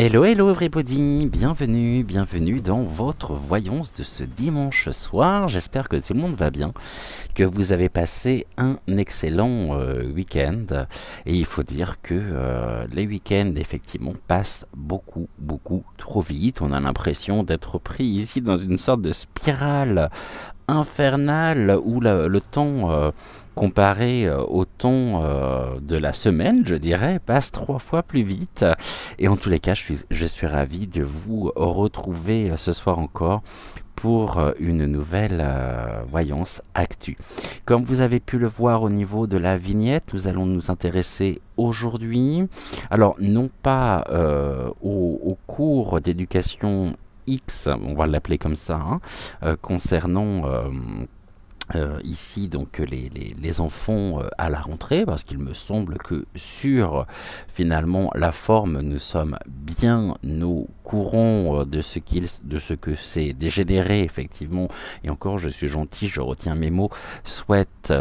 Hello, hello everybody, bienvenue dans votre voyance de ce dimanche soir. J'espère que tout le monde va bien, que vous avez passé un excellent week-end. Et il faut dire que les week-ends effectivement passent beaucoup trop vite. On a l'impression d'être pris ici dans une sorte de spirale infernale où le temps comparé au temps de la semaine, je dirais, passe 3 fois plus vite. Et en tous les cas, je suis ravi de vous retrouver ce soir encore pour une nouvelle voyance actu. Comme vous avez pu le voir au niveau de la vignette, nous allons nous intéresser aujourd'hui, alors non pas au cours d'éducation X, on va l'appeler comme ça, concernant ici donc les enfants à la rentrée, parce qu'il me semble que sur finalement la forme nous sommes bien au courant de ce que c'est dégénéré effectivement, et encore je suis gentil, je retiens mes mots, souhaite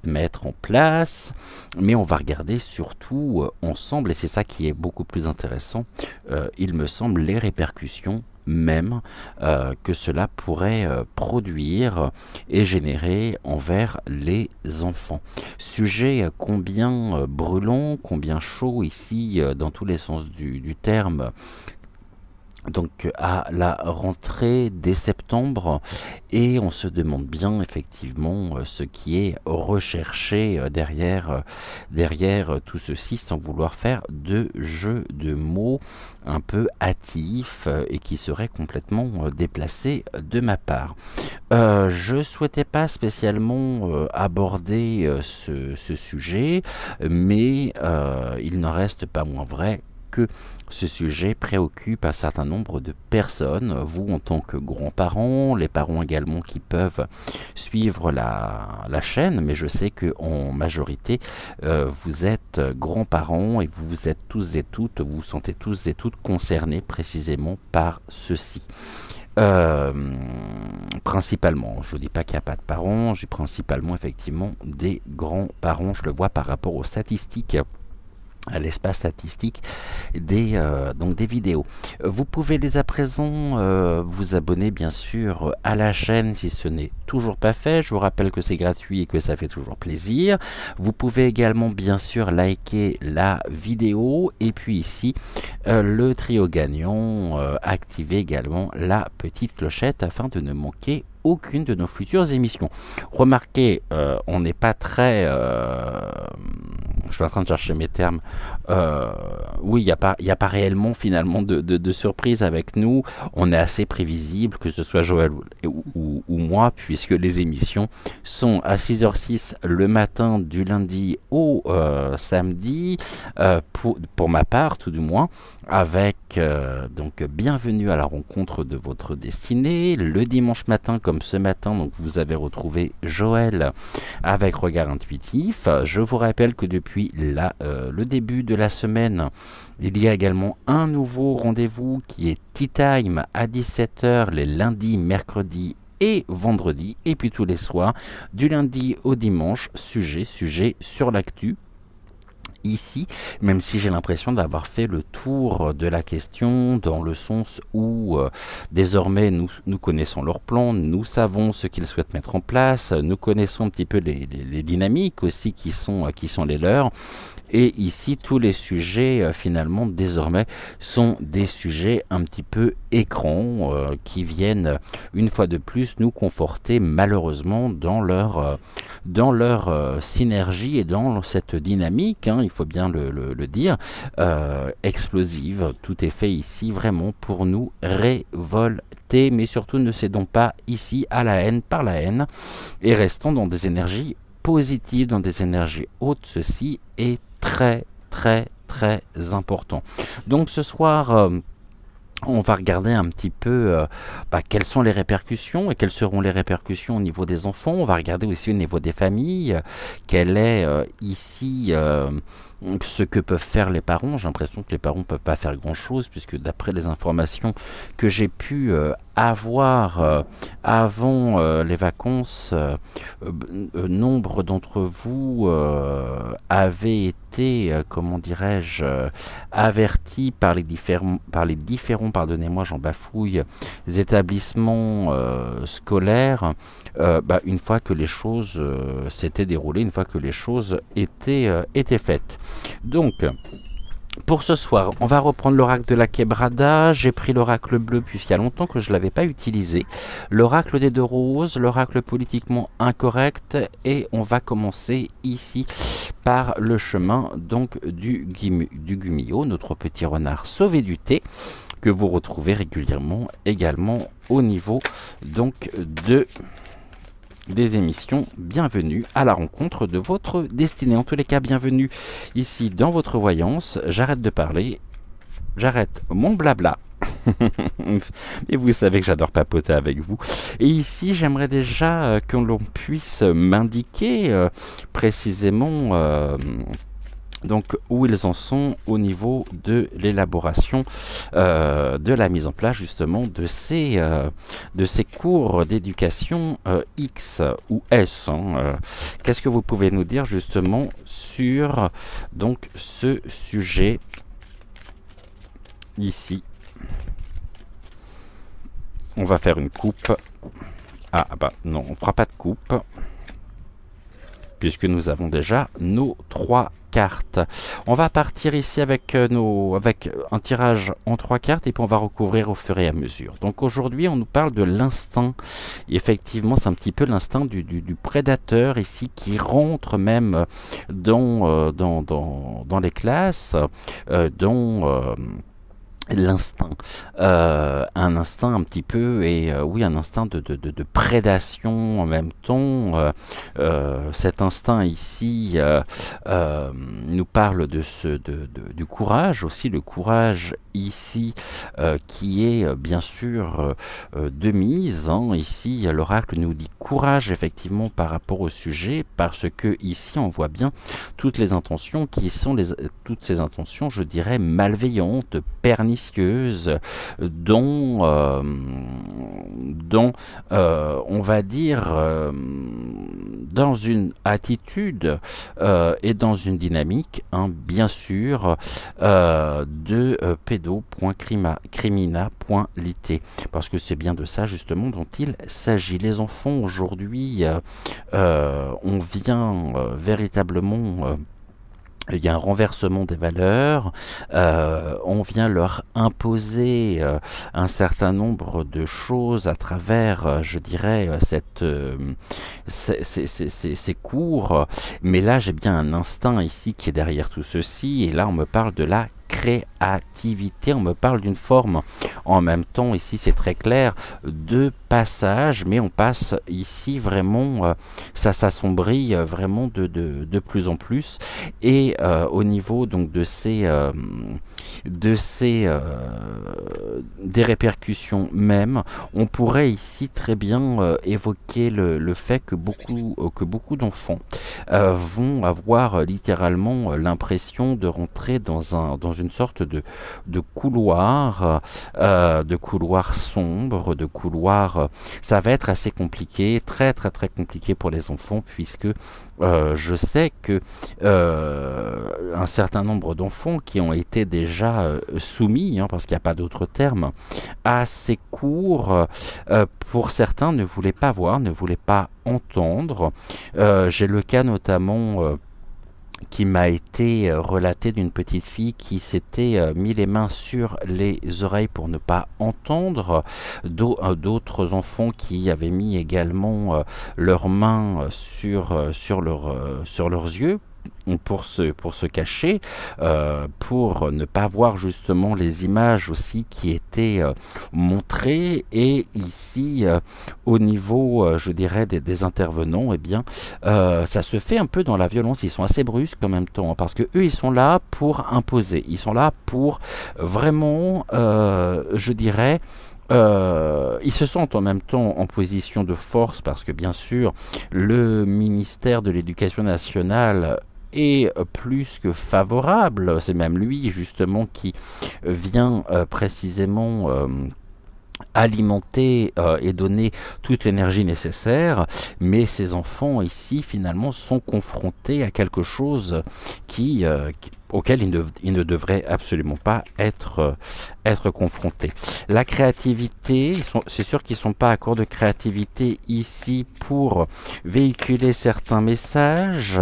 mettre en place, mais on va regarder surtout ensemble, et c'est ça qui est beaucoup plus intéressant, il me semble, les répercussions même que cela pourrait produire et générer envers les enfants. Sujet combien brûlant, combien chaud ici dans tous les sens du terme. Donc à la rentrée dès septembre, et on se demande bien effectivement ce qui est recherché derrière tout ceci, sans vouloir faire de jeu de mots un peu hâtifs et qui serait complètement déplacé de ma part. Je souhaitais pas spécialement aborder ce sujet, mais il n'en reste pas moins vrai que ce sujet préoccupe un certain nombre de personnes, vous en tant que grands-parents, les parents également qui peuvent suivre la chaîne, mais je sais qu'en majorité, vous êtes grands-parents et vous êtes tous et toutes, vous vous sentez tous et toutes concernés précisément par ceci. Principalement, je ne dis pas qu'il n'y a pas de parents, j'ai principalement effectivement des grands-parents, je le vois par rapport aux statistiques, à l'espace statistique donc des vidéos. Vous pouvez dès à présent vous abonner bien sûr à la chaîne si ce n'est toujours pas fait. Je vous rappelle que c'est gratuit et que ça fait toujours plaisir. Vous pouvez également bien sûr liker la vidéo, et puis ici le trio gagnant, activer également la petite clochette afin de ne manquer aucune de nos futures émissions. Remarquez, on n'est pas très... je suis en train de chercher mes termes. Oui, il n'y a pas réellement finalement de surprise avec nous. On est assez prévisible, que ce soit Joël ou moi, puisque les émissions sont à 6h06 le matin du lundi au samedi, pour ma part tout du moins, avec donc bienvenue à la rencontre de votre destinée, le dimanche matin comme ce matin, donc vous avez retrouvé Joël avec Regard Intuitif. Je vous rappelle que depuis le début de la semaine, il y a également un nouveau rendez-vous qui est Tea Time à 17h les lundis, mercredis et vendredis, et puis tous les soirs du lundi au dimanche, sujet sur l'actu. Ici, même si j'ai l'impression d'avoir fait le tour de la question, dans le sens où désormais nous connaissons leur plan, nous savons ce qu'ils souhaitent mettre en place, nous connaissons un petit peu les dynamiques aussi qui sont les leurs. Et ici, tous les sujets, finalement, désormais, sont des sujets un petit peu écran, qui viennent, une fois de plus, nous conforter, malheureusement, dans leur synergie et dans cette dynamique, il faut bien le dire, explosive. Tout est fait ici, vraiment, pour nous révolter, mais surtout, ne cédons pas ici à la haine par la haine, et restons dans des énergies positives, dans des énergies hautes. Ceci est très important. Donc ce soir, on va regarder un petit peu quelles sont les répercussions et quelles seront les répercussions au niveau des enfants. On va regarder aussi au niveau des familles, quelle est ici ce que peuvent faire les parents. J'ai l'impression que les parents ne peuvent pas faire grand-chose, puisque d'après les informations que j'ai pu avoir avant les vacances, nombre d'entre vous avaient été, comment dirais-je, avertis par les différents, pardonnez-moi, j'en bafouille, établissements scolaires, une fois que les choses s'étaient déroulées, une fois que les choses étaient faites. Donc, pour ce soir, on va reprendre l'oracle de la Quebrada. J'ai pris l'oracle bleu puisqu'il y a longtemps que je ne l'avais pas utilisé. L'oracle des deux roses, l'oracle politiquement incorrect. Et on va commencer ici par le chemin donc du Gumio, notre petit renard sauvé du thé, que vous retrouvez régulièrement également au niveau donc des émissions. Bienvenue à la rencontre de votre destinée. En tous les cas, bienvenue ici dans votre voyance. J'arrête de parler, j'arrête mon blabla. Et vous savez que j'adore papoter avec vous. Et ici, j'aimerais déjà que l'on puisse m'indiquer précisément donc où ils en sont au niveau de l'élaboration, de la mise en place justement de ces cours d'éducation X ou S. Qu'est-ce que vous pouvez nous dire justement sur donc ce sujet ici? On va faire une coupe. Ah bah non, on ne fera pas de coupe, puisque nous avons déjà nos 3 cartes. On va partir ici avec un tirage en 3 cartes et puis on va recouvrir au fur et à mesure. Donc aujourd'hui, on nous parle de l'instinct. Effectivement, c'est un petit peu l'instinct du prédateur ici qui rentre même dans les classes, l'instinct, un instinct un petit peu, et oui, un instinct de prédation en même temps. Cet instinct ici nous parle du courage aussi, le courage ici qui est bien sûr de mise. Ici, l'oracle nous dit courage effectivement par rapport au sujet, parce que ici on voit bien toutes les intentions qui sont toutes ces intentions, je dirais, malveillantes, pernicieuses, dont on va dire dans une attitude et dans une dynamique, bien sûr, de pédo.crimina.lit, parce que c'est bien de ça justement dont il s'agit. Les enfants aujourd'hui, on vient véritablement... il y a un renversement des valeurs, on vient leur imposer un certain nombre de choses à travers, je dirais, ces cours. Mais là, j'ai bien un instinct ici qui est derrière tout ceci, et là, on me parle de la créativité, on me parle d'une forme, en même temps, ici c'est très clair, de passage, mais on passe ici vraiment, ça s'assombrit vraiment de plus en plus, et au niveau donc des répercussions même, on pourrait ici très bien évoquer le fait que beaucoup d'enfants vont avoir littéralement l'impression de rentrer dans une sorte de couloir sombre, de couloir. Ça va être assez compliqué, très très très compliqué pour les enfants, puisque je sais que un certain nombre d'enfants qui ont été déjà soumis, parce qu'il n'y a pas d'autre terme, à ces cours, pour certains ne voulaient pas voir, ne voulaient pas entendre. J'ai le cas notamment qui m'a été relaté d'une petite fille qui s'était mis les mains sur les oreilles pour ne pas entendre, d'autres enfants qui avaient mis également leurs mains sur leurs yeux pour se cacher, pour ne pas voir justement les images aussi qui étaient montrées. Et ici, au niveau, je dirais, des intervenants, eh bien, ça se fait un peu dans la violence. Ils sont assez brusques en même temps, parce que eux, ils sont là pour imposer. Ils sont là pour vraiment, je dirais, ils se sentent en même temps en position de force, parce que bien sûr le ministère de l'Éducation nationale est plus que favorable. C'est même lui justement qui vient précisément alimenter et donner toute l'énergie nécessaire, mais ces enfants ici finalement sont confrontés à quelque chose auquel ils ne devraient absolument pas être confrontés. La créativité, c'est sûr qu'ils ne sont pas à court de créativité ici pour véhiculer certains messages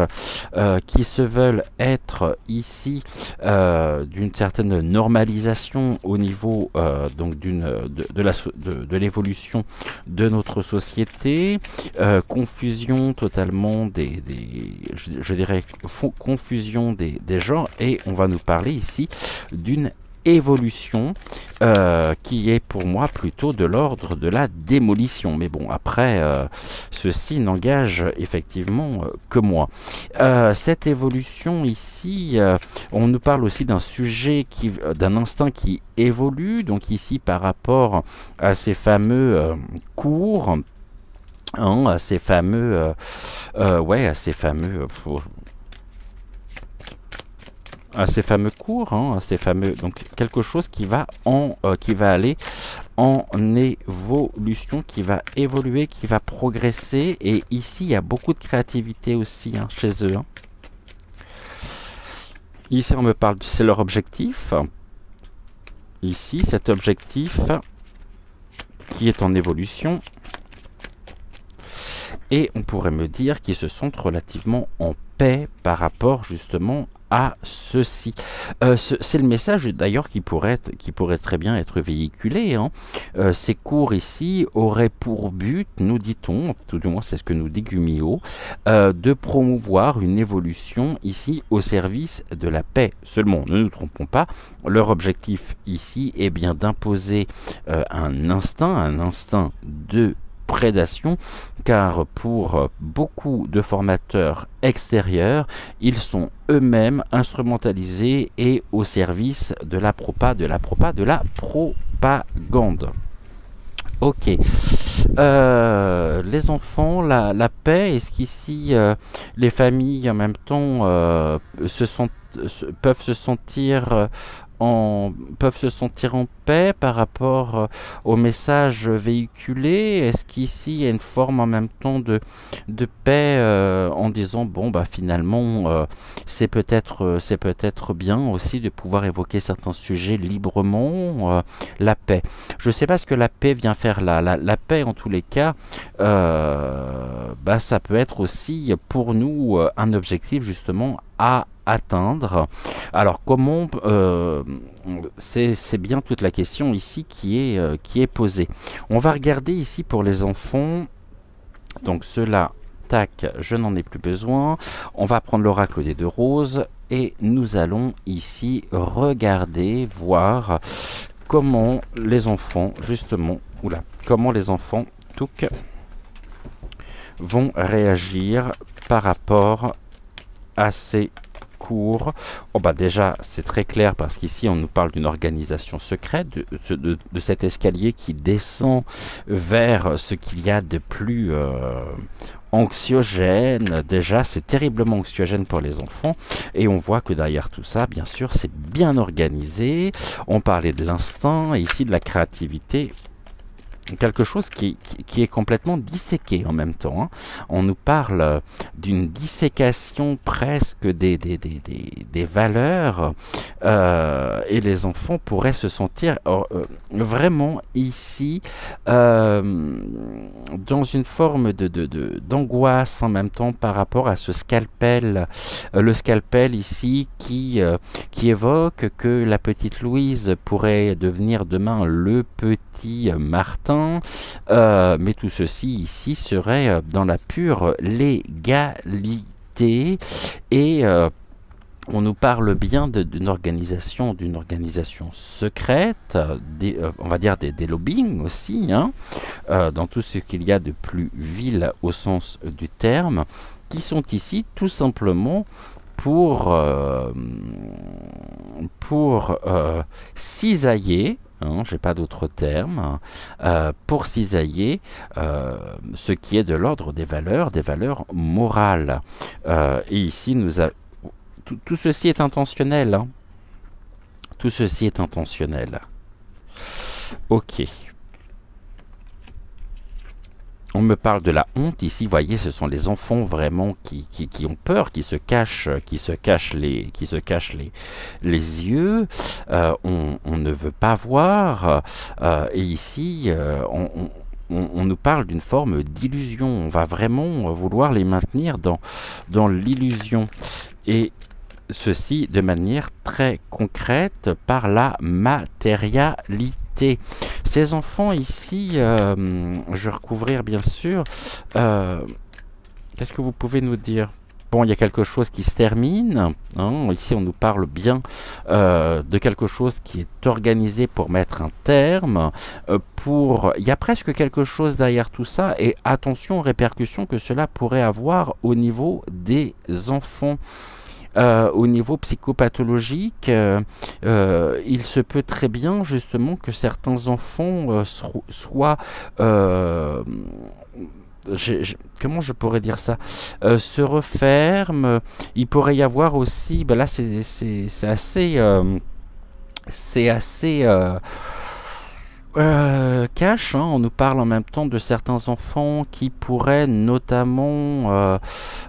qui se veulent être ici d'une certaine normalisation au niveau donc de l'évolution de notre société, confusion totalement je dirais confusion des genres, et on va nous parler ici d'une évolution qui est pour moi plutôt de l'ordre de la démolition. Mais bon, après, ceci n'engage effectivement que moi. Cette évolution ici, on nous parle aussi d'un sujet, d'un instinct qui évolue, donc ici par rapport à ces fameux cours, hein, à ces fameux... à ces fameux cours, hein, à ces fameux, donc quelque chose qui va aller en évolution, qui va évoluer, qui va progresser. Et ici, il y a beaucoup de créativité aussi hein, chez eux. Hein. Ici, on me parle, c'est leur objectif. Ici, cet objectif qui est en évolution. Et on pourrait me dire qu'ils se sentent relativement en paix par rapport justement à ceci. C'est le message d'ailleurs qui pourrait très bien être véhiculé. Hein. Ces cours ici auraient pour but, nous dit-on, tout du moins c'est ce que nous dit Gumio, de promouvoir une évolution ici au service de la paix seulement. Ne nous trompons pas, leur objectif ici est bien d'imposer un instinct de prédation, car pour beaucoup de formateurs extérieurs, ils sont eux-mêmes instrumentalisés et au service de la propagande. Ok. Les enfants, la paix, est-ce qu'ici les familles en même temps peuvent se sentir en paix par rapport au message véhiculé? Est-ce qu'ici il y a une forme en même temps de paix en disant bon bah finalement c'est peut-être bien aussi de pouvoir évoquer certains sujets librement, la paix. Je ne sais pas ce que la paix vient faire là. La paix en tous les cas, bah ça peut être aussi pour nous un objectif justement à atteindre. Alors comment c'est bien toute la question ici qui est posée. On va regarder ici pour les enfants. Donc cela, tac, je n'en ai plus besoin. On va prendre l'oracle des deux roses et nous allons ici regarder, voir comment les enfants justement, comment les enfants vont réagir par rapport à ces cours. Oh bah déjà c'est très clair parce qu'ici on nous parle d'une organisation secrète, de cet escalier qui descend vers ce qu'il y a de plus anxiogène. Déjà c'est terriblement anxiogène pour les enfants et on voit que derrière tout ça bien sûr c'est bien organisé. On parlait de l'instinct et ici de la créativité, quelque chose qui est complètement disséqué en même temps. Hein. On nous parle d'une dissécation presque des valeurs et les enfants pourraient se sentir vraiment ici dans une forme d'angoisse en même temps par rapport à ce scalpel. Le scalpel ici qui évoque que la petite Louise pourrait devenir demain le petit Martin. Mais tout ceci ici serait dans la pure légalité et on nous parle bien d'une organisation secrète, on va dire des lobbying aussi, hein, dans tout ce qu'il y a de plus vil au sens du terme, qui sont ici tout simplement pour cisailler. J'ai pas d'autre terme, pour cisailler ce qui est de l'ordre des valeurs morales. Et ici, tout ceci est intentionnel. Hein. Tout ceci est intentionnel. Ok. On me parle de la honte ici, vous voyez, ce sont les enfants vraiment qui ont peur, qui se cachent les yeux. On ne veut pas voir. Et ici, on nous parle d'une forme d'illusion. On va vraiment vouloir les maintenir dans l'illusion. Et ceci de manière très concrète par la matérialité. Ces enfants ici, je vais recouvrir bien sûr. Qu'est-ce que vous pouvez nous dire? Bon, il y a quelque chose qui se termine. Hein, ici, on nous parle bien de quelque chose qui est organisé pour mettre un terme. Il y a presque quelque chose derrière tout ça. Et attention aux répercussions que cela pourrait avoir au niveau des enfants. Au niveau psychopathologique, il se peut très bien justement que certains enfants soient... comment je pourrais dire ça, se referment. Il pourrait y avoir aussi... Ben là, c'est assez... c'est assez... cash, hein, on nous parle en même temps de certains enfants qui pourraient notamment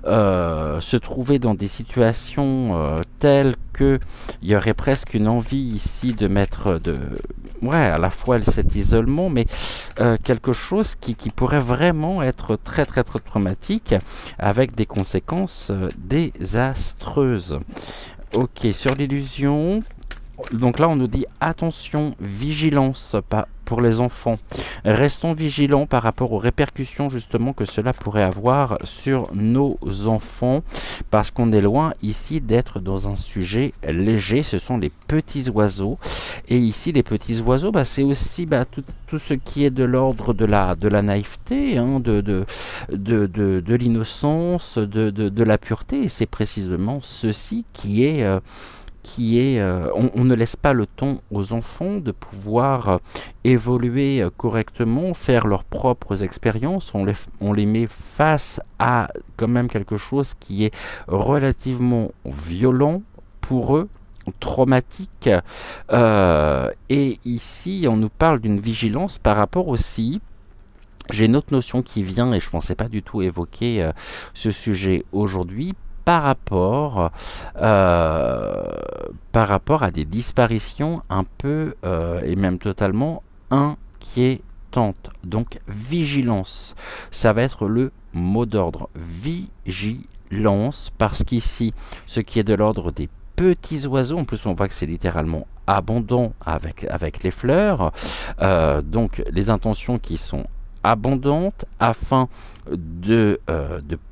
se trouver dans des situations telles que il y aurait presque une envie ici de mettre à la fois cet isolement, mais quelque chose qui pourrait vraiment être très très très traumatique avec des conséquences désastreuses. Ok, sur l'illusion. Donc là, on nous dit attention, vigilance pour les enfants. Restons vigilants par rapport aux répercussions justement que cela pourrait avoir sur nos enfants, parce qu'on est loin ici d'être dans un sujet léger. Ce sont les petits oiseaux. Et ici, les petits oiseaux, c'est aussi tout ce qui est de l'ordre de la naïveté, hein, de l'innocence, de la pureté. Et c'est précisément ceci qui est... on ne laisse pas le temps aux enfants de pouvoir évoluer correctement, faire leurs propres expériences. On les met face à quand même quelque chose qui est relativement violent pour eux, traumatique. Et ici, on nous parle d'une vigilance par rapport aussi... J'ai une autre notion qui vient, et je ne pensais pas du tout évoquer ce sujet aujourd'hui, par rapport à des disparitions un peu et même totalement inquiétantes. Donc vigilance, ça va être le mot d'ordre. Vigilance, parce qu'ici, ce qui est de l'ordre des petits oiseaux, en plus on voit que c'est littéralement abondant avec les fleurs, donc les intentions qui sont abondante afin de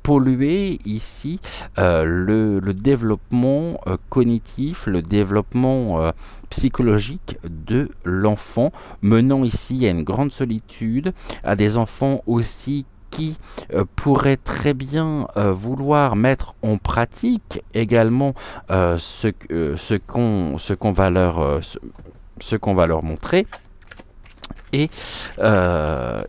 polluer ici le développement cognitif, le développement psychologique de l'enfant, menant ici à une grande solitude, à des enfants aussi qui pourraient très bien vouloir mettre en pratique également ce qu'on va leur montrer. Et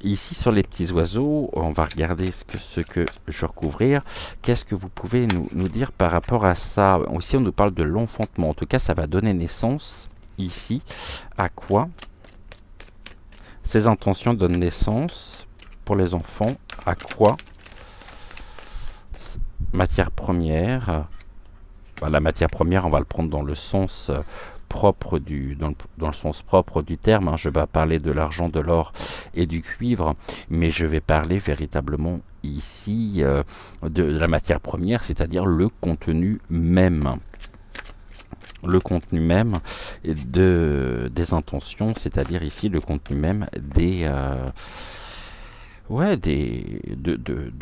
ici sur les petits oiseaux, on va regarder ce que je vais recouvrir. Qu'est-ce que vous pouvez nous dire par rapport à ça? Aussi on nous parle de l'enfantement. En tout cas ça va donner naissance ici à quoi? Ces intentions donnent naissance pour les enfants à quoi? Matière première. La matière première, on va le prendre dans le sens propre dans le sens propre du terme, hein. Je vais pas parler de l'argent, de l'or et du cuivre, mais je vais parler véritablement ici de la matière première, c'est-à-dire le contenu même. Le contenu même des intentions, c'est-à-dire ici le contenu même de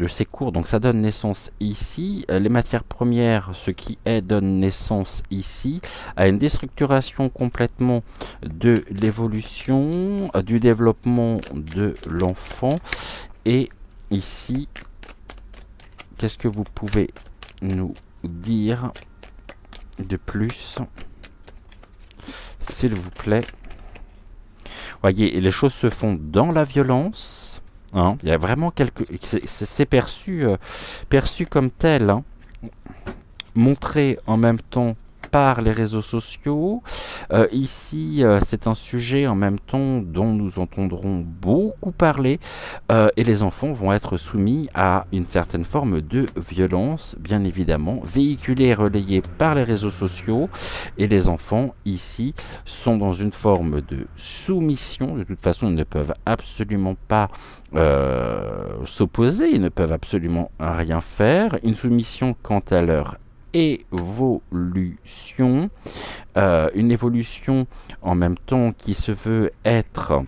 ces cours. Donc ça donne naissance ici. Les matières premières, ce qui est donne naissance ici à une déstructuration complètement de l'évolution, du développement de l'enfant. Et ici, qu'est-ce que vous pouvez nous dire de plus, s'il vous plaît? Voyez, les choses se font dans la violence. Hein, il y a vraiment c'est perçu comme tel. Hein. montré en même temps par les réseaux sociaux. Ici, c'est un sujet en même temps dont nous entendrons beaucoup parler et les enfants vont être soumis à une certaine forme de violence, bien évidemment, véhiculée et relayée par les réseaux sociaux. Et les enfants, ici, sont dans une forme de soumission. De toute façon, ils ne peuvent absolument pas s'opposer, ils ne peuvent absolument rien faire. Une soumission quant à leur évolution, une évolution en même temps qui se veut être,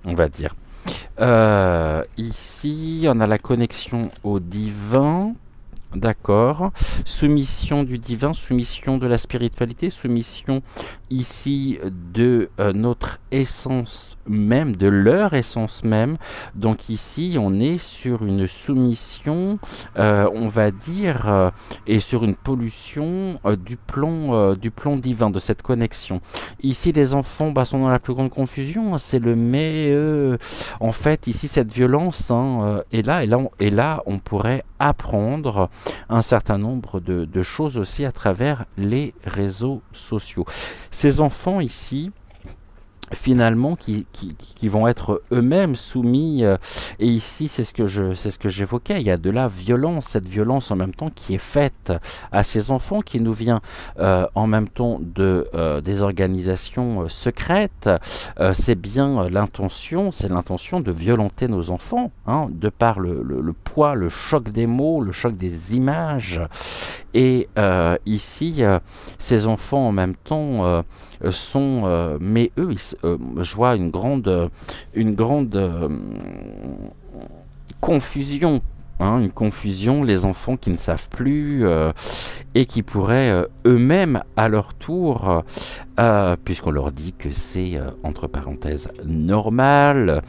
on va dire, ici on a la connexion au divin. D'accord. Soumission du divin, soumission de la spiritualité, soumission ici de notre essence même, de leur essence même. Donc ici, on est sur une soumission, on va dire, et sur une pollution du plan divin, de cette connexion. Ici, les enfants sont dans la plus grande confusion. Hein, c'est le mais. En fait, ici, cette violence est là, et là, on pourrait apprendre un certain nombre de choses aussi à travers les réseaux sociaux. Ces enfants ici, finalement, qui vont être eux-mêmes soumis, et ici c'est ce que j'évoquais, il y a de la violence, cette violence en même temps qui est faite à ces enfants, qui nous vient en même temps des organisations secrètes. C'est bien l'intention, c'est l'intention de violenter nos enfants, hein, de par le poids, le choc des mots, le choc des images. Et ici, ces enfants en même temps sont, mais eux, je vois une grande confusion. Hein, une confusion, les enfants qui ne savent plus et qui pourraient eux-mêmes à leur tour, puisqu'on leur dit que c'est entre parenthèses normal,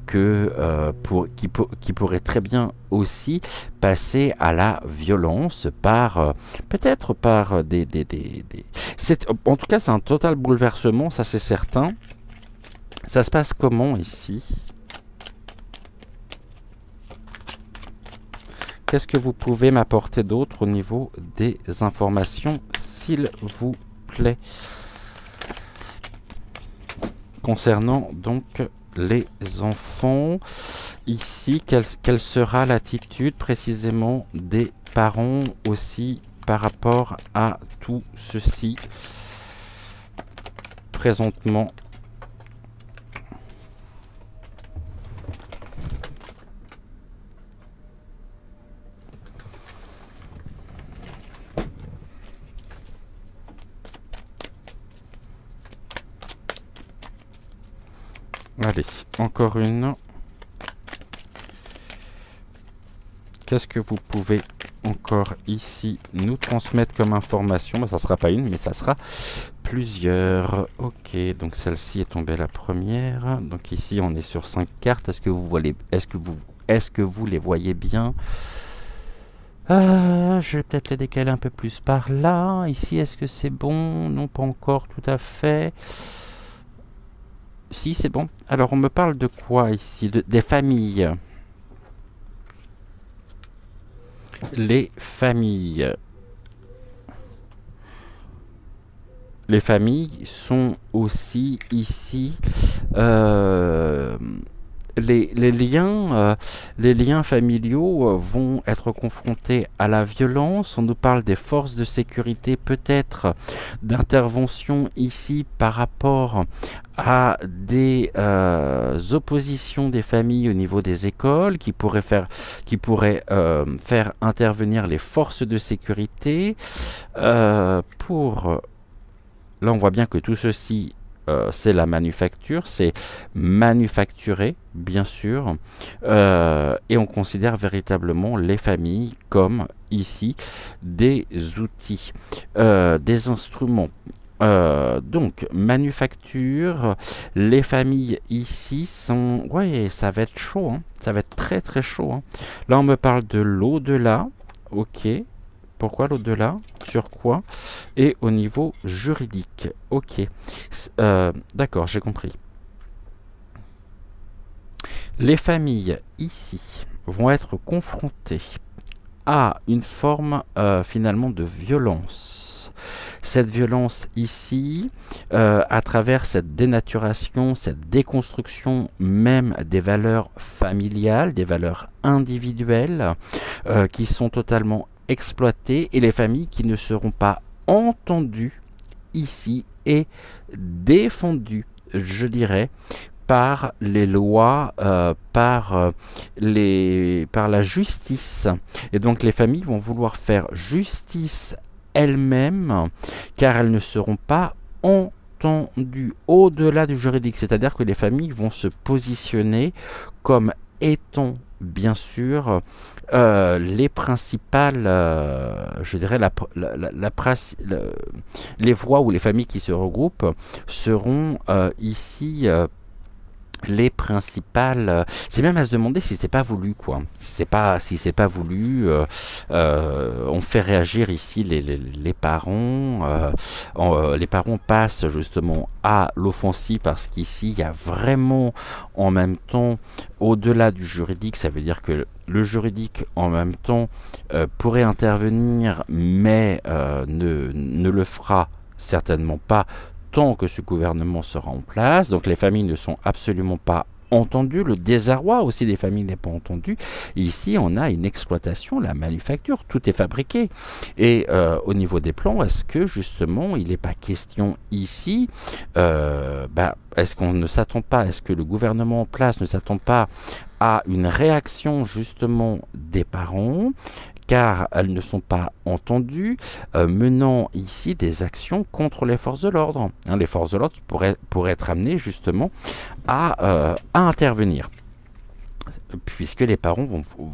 qui pourrait très bien aussi passer à la violence par peut-être par en tout cas c'est un total bouleversement, ça c'est certain. Ça se passe comment ici? Qu'est-ce que vous pouvez m'apporter d'autre au niveau des informations, s'il vous plaît, concernant donc les enfants? Ici, quelle sera l'attitude précisément des parents aussi par rapport à tout ceci présentement? Allez, encore une. Qu'est-ce que vous pouvez encore ici nous transmettre comme information? Ça ne sera pas une, mais ça sera plusieurs. Ok, donc celle-ci est tombée la première. Donc ici, on est sur 5 cartes. Est-ce que vous les voyez bien? Je vais peut-être les décaler un peu plus par là. Ici, est-ce que c'est bon? Non, pas encore tout à fait. Si, c'est bon. Alors, on me parle de quoi ici? Des familles. Les familles. Les familles sont aussi ici les liens familiaux vont être confrontés à la violence. On nous parle des forces de sécurité, peut-être d'intervention ici par rapport à des oppositions des familles au niveau des écoles qui pourraient faire intervenir les forces de sécurité pour... Là, on voit bien que tout ceci, c'est la manufacture, c'est manufacturé, bien sûr, et on considère véritablement les familles comme, ici, des outils, des instruments. Donc, manufacture, les familles ici sont... Ouais, ça va être chaud, hein. Ça va être très très chaud. Hein. Là, on me parle de l'au-delà, ok. Pourquoi l'au-delà? Sur quoi? Et au niveau juridique. Ok. D'accord, j'ai compris. Les familles ici. vont être confrontés à une forme finalement de violence. Cette violence ici, à travers cette dénaturation, cette déconstruction même des valeurs familiales, des valeurs individuelles, qui sont totalement exploitées, et les familles qui ne seront pas entendues ici et défendues, je dirais, par les lois, par la justice. Et donc les familles vont vouloir faire justice elles-mêmes, car elles ne seront pas entendues au-delà du juridique. C'est-à-dire que les familles vont se positionner comme étant, bien sûr, les principales, je dirais, les voix ou les familles qui se regroupent seront ici les principales. C'est même à se demander si c'est pas voulu, quoi. Si c'est pas voulu, on fait réagir ici les parents. Les parents passent justement à l'offensive parce qu'ici il y a vraiment en même temps, au-delà du juridique, ça veut dire que le juridique en même temps pourrait intervenir, mais ne le fera certainement pas tant que ce gouvernement sera en place. Donc les familles ne sont absolument pas entendues. Le désarroi aussi des familles n'est pas entendu. Et ici, on a une exploitation, la manufacture, tout est fabriqué. Et au niveau des plans, est-ce que justement, il n'est pas question ici, est-ce qu'on ne s'attend pas, est-ce que le gouvernement en place ne s'attend pas à une réaction justement des parents, car elles ne sont pas entendues, menant ici des actions contre les forces de l'ordre. Les forces de l'ordre pourraient être amenées justement à intervenir. Puisque les parents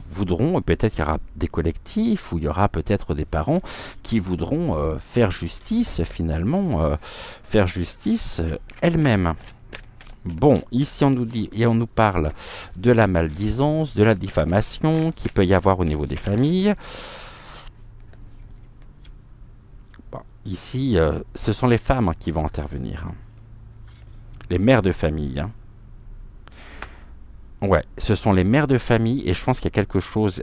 voudront, peut-être qu'il y aura des collectifs, ou il y aura peut-être des parents qui voudront faire justice finalement, faire justice elles-mêmes. Bon, ici on nous dit et on nous parle de la maldisance, de la diffamation qu'il peut y avoir au niveau des familles. Bon, ici, ce sont les femmes qui vont intervenir. Les mères de famille. Ouais, ce sont les mères de famille, et je pense qu'il y a quelque chose.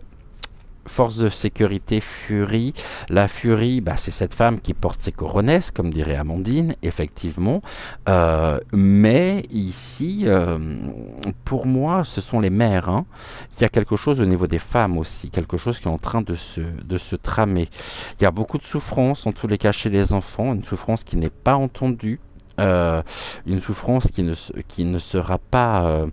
Force de sécurité, furie. La furie, c'est cette femme qui porte ses coronesses, comme dirait Amandine, effectivement. Mais ici, pour moi, ce sont les mères. Il y a quelque chose au niveau des femmes aussi, quelque chose qui est en train de se tramer. Il y a beaucoup de souffrance, en tous les cas chez les enfants, une souffrance qui n'est pas entendue. Une souffrance qui ne sera pas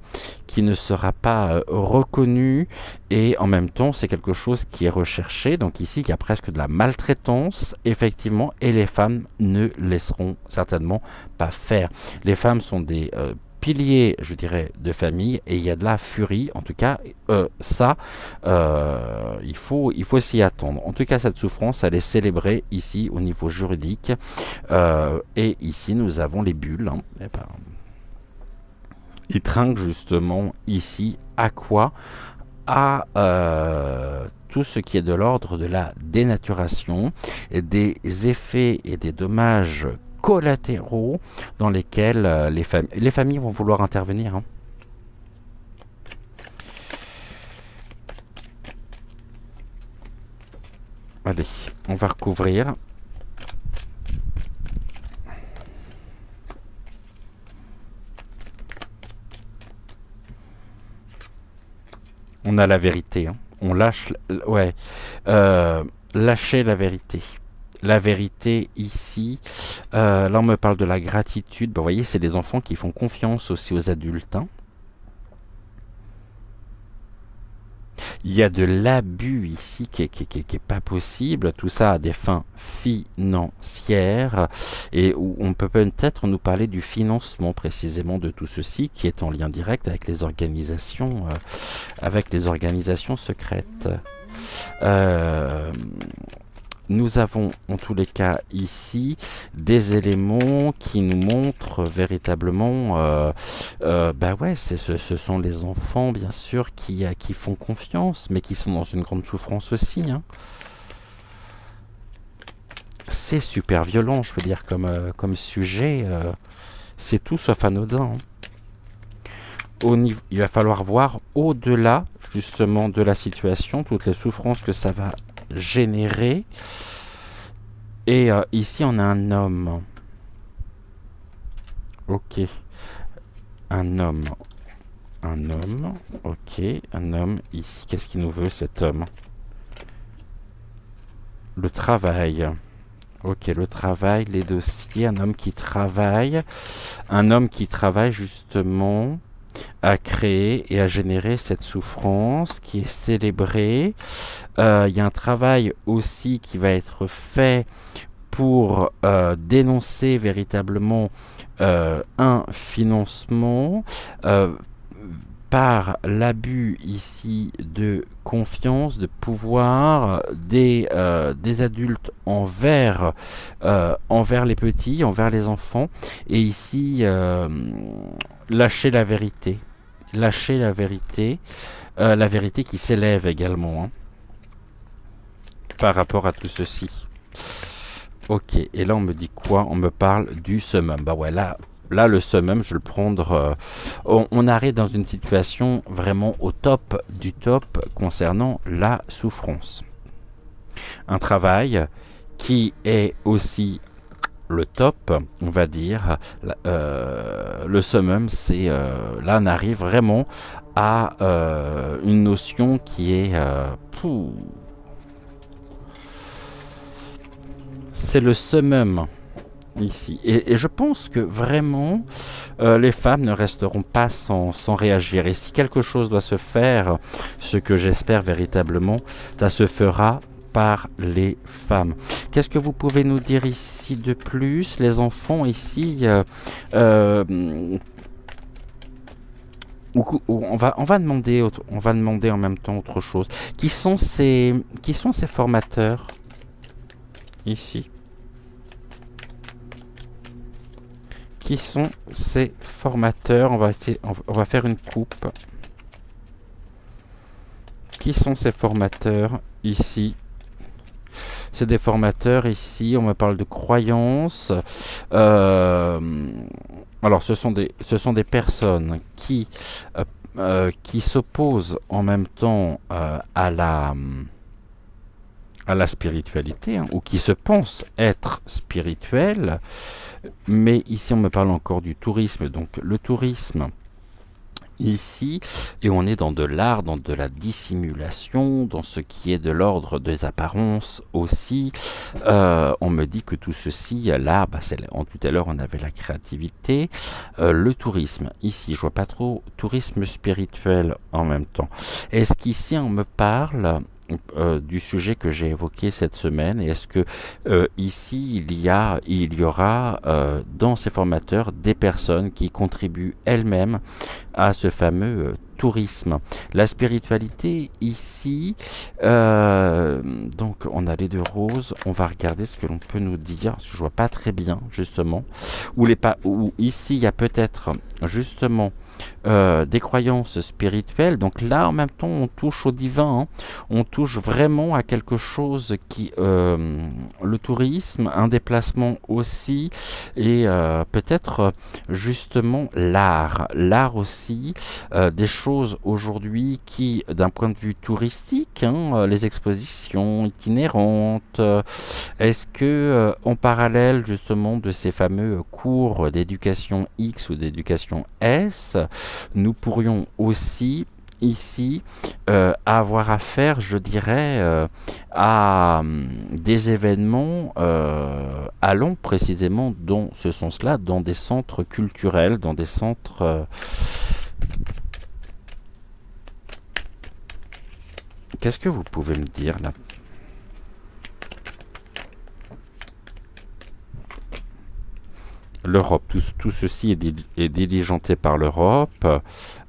reconnue, et en même temps c'est quelque chose qui est recherché. Donc ici il y a presque de la maltraitance effectivement, et les femmes ne laisseront certainement pas faire. Les femmes sont des piliers, je dirais, de famille, et il y a de la furie. En tout cas, il faut s'y attendre. En tout cas, cette souffrance, elle est célébrée ici au niveau juridique. Et ici, nous avons les bulles. Ils trinquent justement ici à quoi? À tout ce qui est de l'ordre de la dénaturation, et des effets et des dommages collatéraux dans lesquels les familles vont vouloir intervenir. Allez, on va recouvrir. On a la vérité. On lâche... Ouais. Lâcher la vérité. La vérité ici, là on me parle de la gratitude. Vous voyez, c'est les enfants qui font confiance aussi aux adultes. Il y a de l'abus ici qui est pas possible. Tout ça à des fins financières, et où on peut peut-être nous parler du financement précisément de tout ceci, qui est en lien direct avec les organisations secrètes. Nous avons en tous les cas ici des éléments qui nous montrent véritablement, ce sont les enfants bien sûr qui font confiance, mais qui sont dans une grande souffrance aussi. C'est super violent, je veux dire, comme sujet, c'est tout sauf anodin. il va falloir voir au-delà justement de la situation, toutes les souffrances que ça va générer. Et ici, on a un homme. Ok. Un homme. Un homme. Ok. Un homme. Ici, qu'est-ce qu'il nous veut, cet homme? Le travail. Ok, le travail, les dossiers. Un homme qui travaille. Un homme qui travaille justement à créer et à générer cette souffrance qui est célébrée. Il y a un travail aussi qui va être fait pour dénoncer véritablement un financement par l'abus ici de confiance, de pouvoir des adultes envers les petits, envers les enfants. Et ici, lâcher la vérité. Lâcher la vérité qui s'élève également hein, par rapport à tout ceci. Ok, et là on me dit quoi? On me parle du summum. Bah ouais, là le summum, je vais le prendre... on arrive dans une situation vraiment au top du top concernant la souffrance. Un travail qui est aussi le top, on va dire. Le summum, c'est... là on arrive vraiment à une notion qui est... c'est le summum ici. Et je pense que vraiment, les femmes ne resteront pas sans réagir. Et si quelque chose doit se faire, ce que j'espère véritablement, ça se fera par les femmes. Qu'est-ce que vous pouvez nous dire ici de plus? Les enfants ici... on va demander en même temps autre chose. Qui sont ces formateurs ici? Qui sont ces formateurs? On va faire une coupe. Qui sont ces formateurs ici? C'est des formateurs ici. On me parle de croyances. Alors, ce sont des personnes qui s'opposent en même temps à la spiritualité, hein, ou qui se pensent être spirituels. Mais ici, on me parle encore du tourisme. Donc, le tourisme, ici, et on est dans de l'art, dans de la dissimulation, dans ce qui est de l'ordre des apparences aussi. On me dit que tout ceci, l'art, tout à l'heure, on avait la créativité. Le tourisme, ici, je vois pas trop tourisme spirituel en même temps. Est-ce qu'ici, on me parle... du sujet que j'ai évoqué cette semaine, et est-ce que ici il y aura dans ces formateurs des personnes qui contribuent elles-mêmes à ce fameux tourisme. La spiritualité ici, donc on a les deux roses, on va regarder ce que l'on peut nous dire, parce que je vois pas très bien justement, ou ici il y a peut-être justement des croyances spirituelles. Donc là en même temps on touche au divin, hein. On touche vraiment à quelque chose qui le tourisme, un déplacement aussi, et peut-être justement l'art aussi, des choses aujourd'hui qui d'un point de vue touristique, hein, les expositions itinérantes, est-ce que en parallèle justement de ces fameux cours d'éducation X ou d'éducation S, nous pourrions aussi ici avoir affaire, je dirais, à des événements allant précisément dans ce sens-là, dans des centres culturels, dans des centres... Qu'est-ce que vous pouvez me dire là? L'Europe, tout ceci est diligenté par l'Europe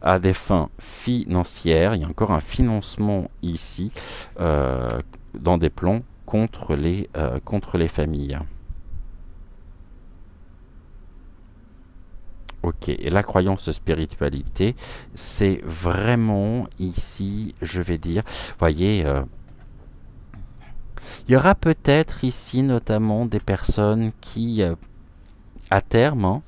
à des fins financières. Il y a encore un financement ici dans des plans contre les familles. Ok, et la croyance spiritualité, c'est vraiment ici, je vais dire, voyez, il y aura peut-être ici notamment des personnes qui... à terme, hein,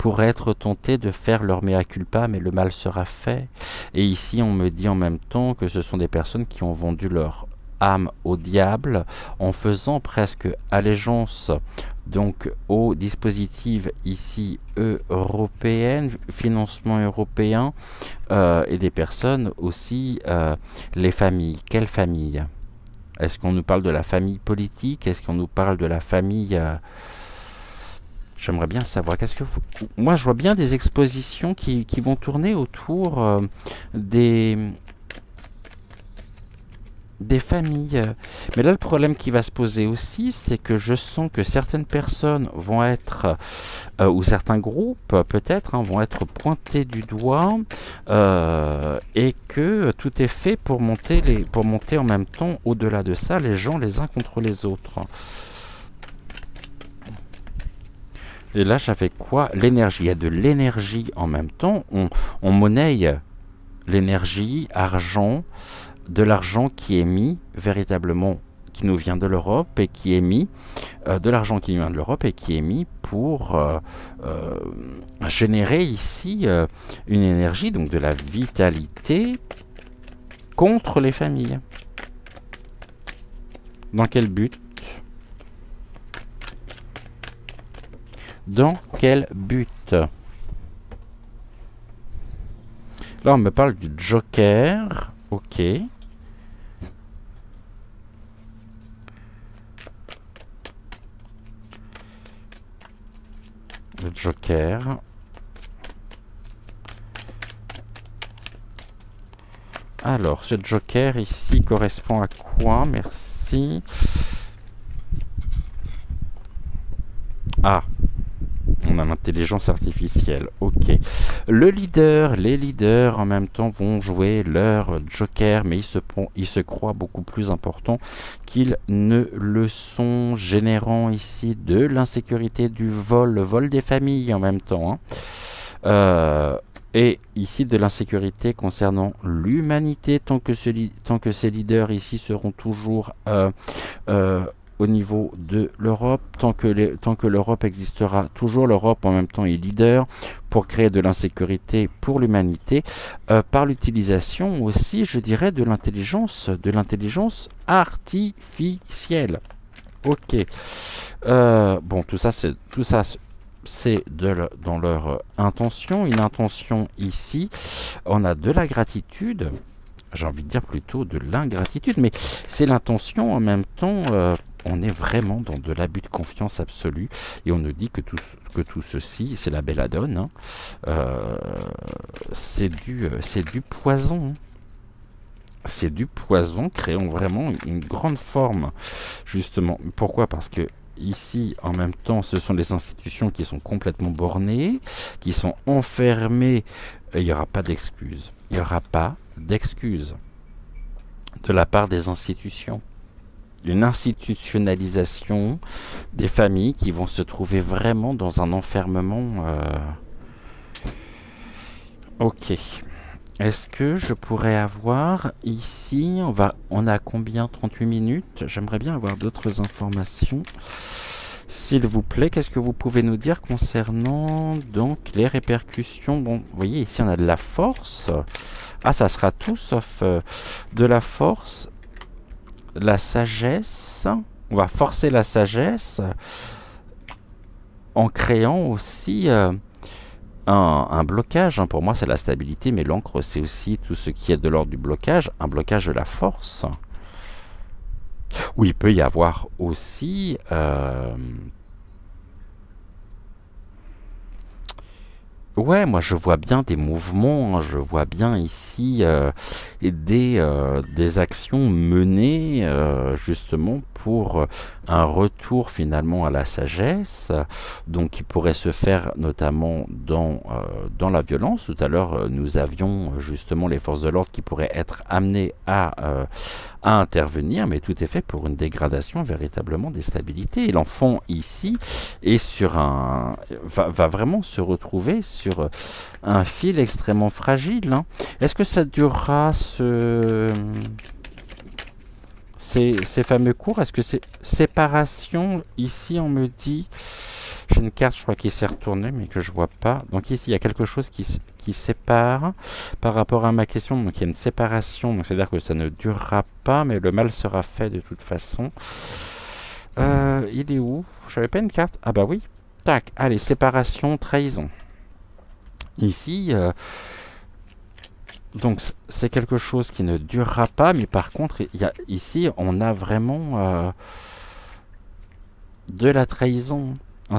pourraient être tentés de faire leur mea culpa, mais le mal sera fait. Et ici, on me dit en même temps que ce sont des personnes qui ont vendu leur âme au diable en faisant presque allégeance donc aux dispositifs ici européennes, financement européen, et des personnes aussi, les familles. Quelle famille? Est-ce qu'on nous parle de la famille politique? Est-ce qu'on nous parle de la famille... J'aimerais bien savoir. Qu'est-ce que vous... Moi, je vois bien des expositions qui vont tourner autour des familles. Mais là, le problème qui va se poser aussi, c'est que je sens que certaines personnes vont être, ou certains groupes peut-être, vont être pointés du doigt, et que tout est fait pour monter en même temps, au-delà de ça, les gens les uns contre les autres. Et là, j'avais quoi? L'énergie. Il y a de l'énergie en même temps. On monnaie l'énergie, argent, de l'argent qui est mis véritablement, qui nous vient de l'Europe et qui est mis, de l'argent qui nous vient de l'Europe et qui est mis pour générer ici une énergie, donc de la vitalité contre les familles. Dans quel but? Dans quel but? Là, on me parle du Joker. Ok. Le Joker. Alors, ce Joker ici correspond à quoi? Merci. Ah. On a l'intelligence artificielle, ok. Les leaders en même temps vont jouer leur Joker, mais ils se croient beaucoup plus importants qu'ils ne le sont, générant ici de l'insécurité, du vol, le vol des familles en même temps. Et ici de l'insécurité concernant l'humanité, tant que ces leaders ici seront toujours... au niveau de l'Europe, tant que l'Europe existera toujours, l'Europe en même temps est leader pour créer de l'insécurité pour l'humanité, par l'utilisation aussi, je dirais, de l'intelligence artificielle. Ok. Bon, tout ça, c'est dans leur intention. Une intention ici, on a de la gratitude. J'ai envie de dire plutôt de l'ingratitude, mais c'est l'intention en même temps. On est vraiment dans de l'abus de confiance absolue et on nous dit que tout ceci, c'est la belladone. C'est du poison. C'est du poison, créant vraiment une grande forme, justement. Pourquoi? Parce que ici, en même temps, ce sont les institutions qui sont complètement bornées, qui sont enfermées. Il n'y aura pas d'excuses. Il n'y aura pas d'excuses de la part des institutions. Une institutionnalisation des familles qui vont se trouver vraiment dans un enfermement. Ok. Est-ce que je pourrais avoir ici, on a combien? 38 minutes. J'aimerais bien avoir d'autres informations. S'il vous plaît, qu'est-ce que vous pouvez nous dire concernant donc les répercussions? Bon, vous voyez, ici on a de la force. Ah, ça sera tout sauf de la force. La sagesse. On va forcer la sagesse en créant aussi un blocage. Pour moi, c'est la stabilité, mais l'encre, c'est aussi tout ce qui est de l'ordre du blocage. Un blocage de la force. Où il peut y avoir aussi... ouais, moi je vois bien des mouvements, je vois bien ici des actions menées justement pour un retour finalement à la sagesse, donc qui pourrait se faire notamment dans la violence. Tout à l'heure, nous avions justement les forces de l'ordre qui pourraient être amenées à intervenir, mais tout est fait pour une dégradation véritablement des stabilités. Et l'enfant ici est va vraiment se retrouver sur un fil extrêmement fragile. Est-ce que ça durera ces fameux cours? Est-ce que c'est séparation? Ici, on me dit... J'ai une carte, je crois, qui s'est retournée, mais que je vois pas. Donc ici, il y a quelque chose qui sépare par rapport à ma question. Donc il y a une séparation, donc c'est-à-dire que ça ne durera pas, mais le mal sera fait de toute façon. Il est où? J'avais pas une carte. Ah bah oui. Tac. Allez, séparation, trahison. Ici, donc c'est quelque chose qui ne durera pas, mais par contre, ici, on a vraiment de la trahison. Un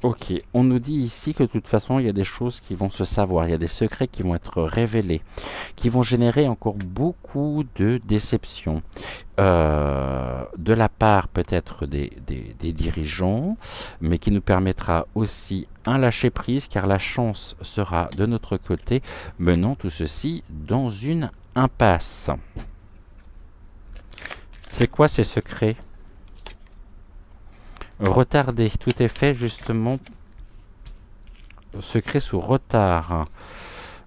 Ok, on nous dit ici que de toute façon, il y a des choses qui vont se savoir, il y a des secrets qui vont être révélés, qui vont générer encore beaucoup de déceptions de la part peut-être des dirigeants, mais qui nous permettra aussi un lâcher-prise, car la chance sera de notre côté, menant tout ceci dans une impasse. C'est quoi ces secrets? Retardé, tout est fait justement. Secret sous retard.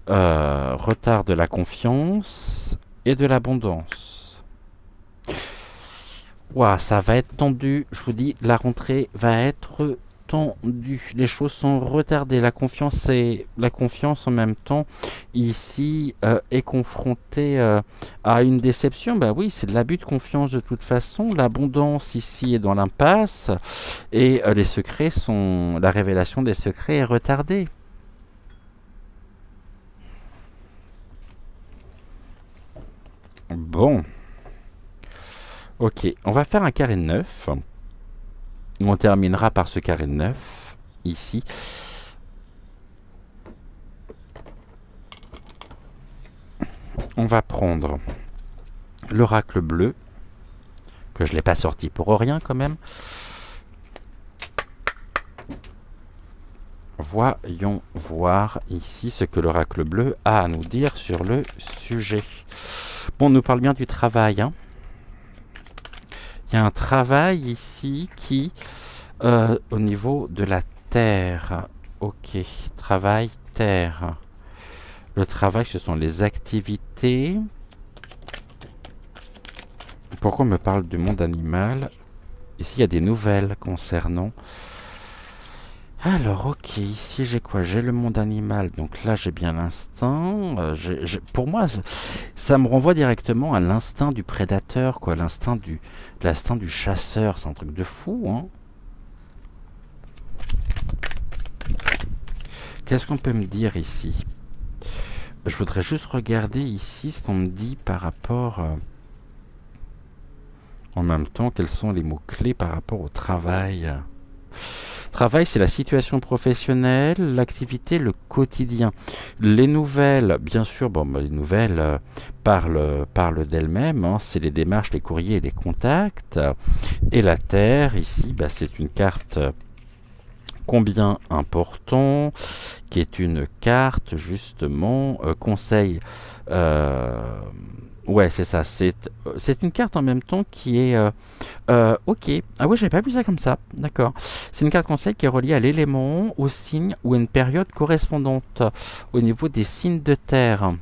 Retard de la confiance et de l'abondance. Ouah, ça va être tendu. Je vous dis, la rentrée va être tendue. Les choses sont retardées. La confiance en même temps ici est confrontée à une déception. Bah oui, c'est de l'abus de confiance de toute façon. L'abondance ici est dans l'impasse et les secrets sont, la révélation des secrets est retardée. Bon, ok, on va faire un carré de 9. On terminera par ce carré de 9 ici. On va prendre l'oracle bleu, que je ne l'ai pas sorti pour rien quand même. Voyons voir ici ce que l'oracle bleu a à nous dire sur le sujet. Bon, on nous parle bien du travail, hein. Il y a un travail ici qui, au niveau de la terre, ok, travail, terre. Le travail, ce sont les activités. Pourquoi on me parle du monde animal? Ici, il y a des nouvelles concernant... Alors, ok, ici j'ai quoi? J'ai le monde animal, donc là j'ai bien l'instinct. Pour moi, ça me renvoie directement à l'instinct du prédateur, quoi, l'instinct du chasseur. C'est un truc de fou, hein. Qu'est-ce qu'on peut me dire ici? Je voudrais juste regarder ici ce qu'on me dit par rapport... en même temps, quels sont les mots-clés par rapport au travail? Travail, c'est la situation professionnelle, l'activité, le quotidien. Les nouvelles, bien sûr, bon, les nouvelles parlent d'elles-mêmes, hein, c'est les démarches, les courriers et les contacts. Et la Terre, ici, bah, c'est une carte combien important, qui est une carte, justement, conseil. Ouais, c'est ça. C'est une carte en même temps qui est... ok. Ah ouais, j'avais pas vu ça comme ça. D'accord. C'est une carte conseil qui est reliée à l'élément, au signe ou à une période correspondante au niveau des signes de terre.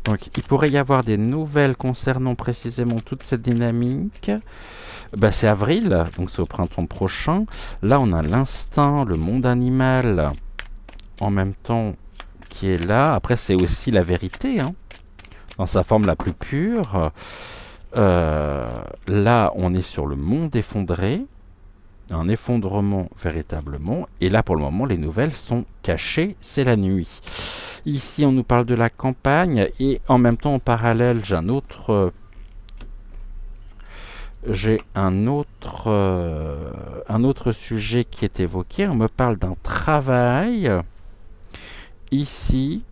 Donc, il pourrait y avoir des nouvelles concernant précisément toute cette dynamique. Bah, c'est avril, donc c'est au printemps prochain. Là, on a l'instinct, le monde animal en même temps qui est là. Après, c'est aussi la vérité, hein, dans sa forme la plus pure. Là, on est sur le monde effondré, un effondrement véritablement. Et là, pour le moment, les nouvelles sont cachées, c'est la nuit. Ici, on nous parle de la campagne et en même temps, en parallèle, j'ai un autre sujet qui est évoqué. On me parle d'un travail ici.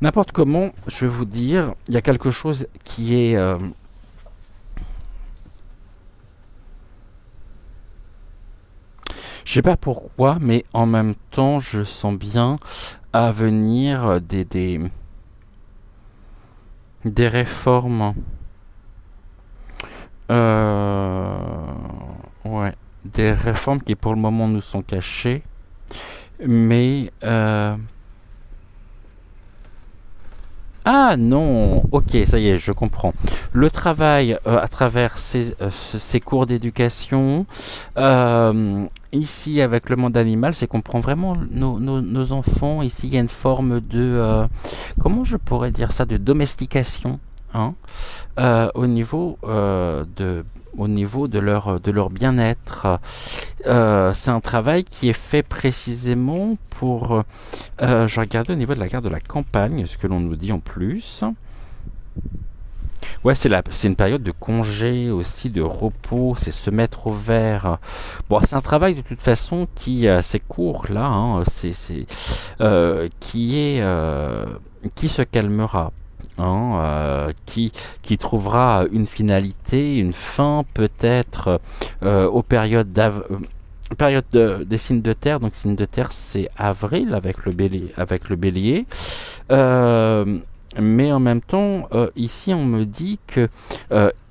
N'importe comment, je vais vous dire, il y a quelque chose qui est... je sais pas pourquoi, mais en même temps, je sens bien à venir des réformes. Ouais, des réformes qui pour le moment nous sont cachées, mais Ah non, ok, ça y est, je comprends. Le travail à travers ces cours d'éducation, ici avec le monde animal, c'est qu'on prend vraiment nos enfants. Ici, il y a une forme de, comment je pourrais dire ça, de domestication, hein, au niveau de leur bien-être. C'est un travail qui est fait précisément pour... je regardais au niveau de la carte de la campagne, ce que l'on nous dit en plus. Ouais, c'est une période de congé aussi, de repos, c'est se mettre au vert. Bon, c'est un travail de toute façon qui est assez court là, hein, qui se calmera. Hein, qui trouvera une finalité, une fin peut-être aux périodes des signes de terre. Donc signes de terre c'est avril avec le bélier. Mais en même temps, ici on me dit que